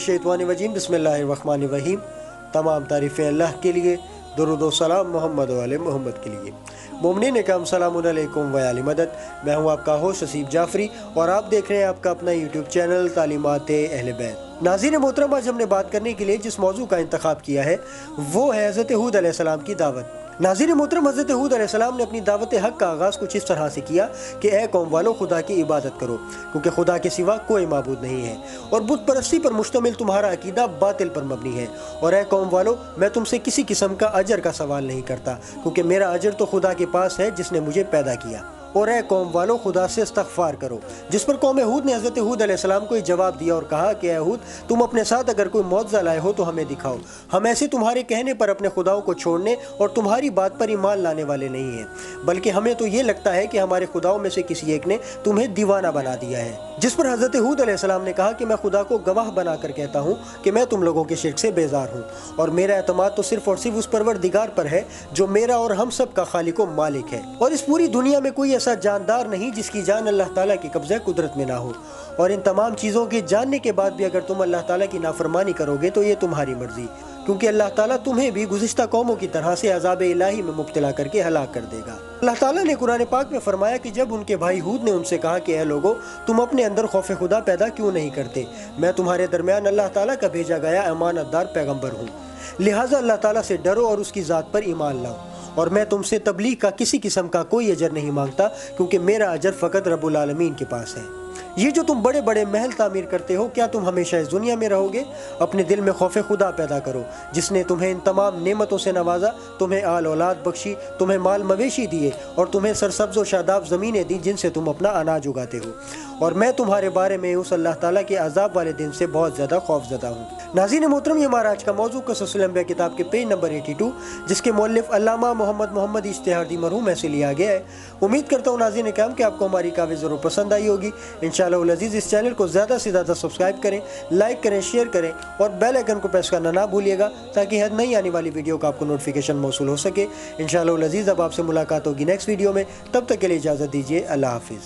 मिनश्शैतानिर्रजीम बिस्मिल्लाहिर्रहमानिर्रहीम। तमाम तारीफ़ें अल्लाह के लिए, दुरूद व सलाम मोहम्मद व आले मोहम्मद के लिए। मोमिनीन इकराम सलामुन अलैकुम व आली मदद। मैं हूँ आपका होस्ट हसीब जाफरी और आप देख रहे हैं आपका अपना यूट्यूब चैनल तालीमात अहले बैत। नाज़रीन मोहतरम, आज हमने बात करने के लिए जिस मौजू का इंतखाब किया है वो है हज़रत हूद अलैहिस्सलाम की दावत। नाज़रीन मोहतरम, हज़रत हूद अलैहिस्सलाम ने अपनी दावत हक़ का आगाज़ कुछ इस तरह से किया कि ए कौम वालों, खुदा की इबादत करो क्योंकि खुदा के सिवा कोई माबूद नहीं है और बुत परस्ती पर मुश्तमिल तुम्हारा अकीदा बातिल पर मबनी है। और ए कौम वालों, मैं तुमसे किसी किस्म का अजर का सवाल नहीं करता क्योंकि मेरा अजर तो खुदा के पास है जिसने मुझे पैदा किया। और ए कौम वालों, खुदा से इस्तग़फ़ार करो। जिस पर कौम हूद ने हज़रत हूद अलैहिस्सलाम को जवाब दिया और कहा कि ए हूद, तुम अपने साथ अगर कोई मौजज़ा लाए हो तो हमें दिखाओ। हम ऐसे तुम्हारे कहने पर अपने खुदाओं को छोड़ने और तुम्हारी बात पर ईमान लाने वाले नहीं हैं, बल्कि हमें तो ये लगता है कि हमारे खुदाओं में से किसी एक ने तुम्हें दीवाना बना दिया है। जिस पर हज़रत हूद अलैहिस्सलाम ने कहा कि मैं खुदा को गवाह बना कर कहता हूँ कि मैं तुम लोगों के शिर्क से बेजार हूँ और मेरा एतमाद तो सिर्फ और सिर्फ उस परवरदिगार पर है जो मेरा और हम सब का खालिक व मालिक है। और इस पूरी दुनिया में कोई ऐसा जानदार नहीं जिसकी जान अल्लाह ताला की कब्ज़े कुदरत में ना हो। और इन तमाम चीज़ों के जानने के बाद भी अगर तुम अल्लाह ताला की नाफरमानी करोगे तो ये तुम्हारी मर्जी, क्योंकि अल्लाह ताला तुम्हें भी गुज़िश्ता कौमों की तरह से अज़ाब इलाही में मुब्तला करके हलाक कर देगा। अल्लाह ताला ने कुरान पाक में फरमाया कि जब उनके भाई हूद ने उनसे कहा कि ऐ लोगो, तुम अपने अंदर खौफ खुदा पैदा क्यों नहीं करते, मैं तुम्हारे दरमियान अल्लाह ताला का भेजा गया अमानतदार पैगम्बर हूँ, लिहाजा अल्लाह ताला से डरो और उसकी ज़ात पर ईमान लाओ। और मैं तुमसे तबलीग का किसी किस्म का कोई अजर नहीं मांगता क्योंकि मेरा अजर फ़कत रब्बुल आलमीन के पास है। ये जो तुम बड़े बड़े महल तामीर करते हो, क्या तुम हमेशा इस दुनिया में रहोगे? अपने दिल में खौफ खुदा पैदा करो जिसने तुम्हें इन तमाम नेमतों से नवाजा, तुम्हें आल औलाद बख्शी, तुम्हें माल मवेशी दिए और तुम्हें सरसब्ज़ व शादाब ज़मीनें दी जिनसे तुम अपना अनाज उगाते हो। और मैं तुम्हारे बारे में उस अल्लाह ताला के अज़ाब वाले दिन से बहुत ज़्यादा खौफज़दा हूँ। नाज़रीन मोहतरम, ये हमारा आज का मौजू क़ससुल अंबिया किताब के पेज नंबर 82 जिसके मौलिफ़ अल्लामा मोहम्मद इश्तिहादी मरहूम में से लिया गया है। उम्मीद करता हूँ नाज़रीन इकराम कि आपको हमारी काफ़ी ज़रूर पसंद आई होगी। इंशाअल्लाह अज़ीज़ इस चैनल को ज़्यादा से ज़्यादा सब्सक्राइब करें, लाइक करें, शेयर करें और बेल आइकन को प्रेस करना ना भूलिएगा ताकि हर नई आने वाली वीडियो का आपको नोटिफिकेशन मौसूल हो सके। इंशाअल्लाह अज़ीज़ अब आपसे मुलाकात होगी नेक्स्ट वीडियो में, तब तक के लिए इजाज़त दीजिए। अल्लाह हाफ़िज़।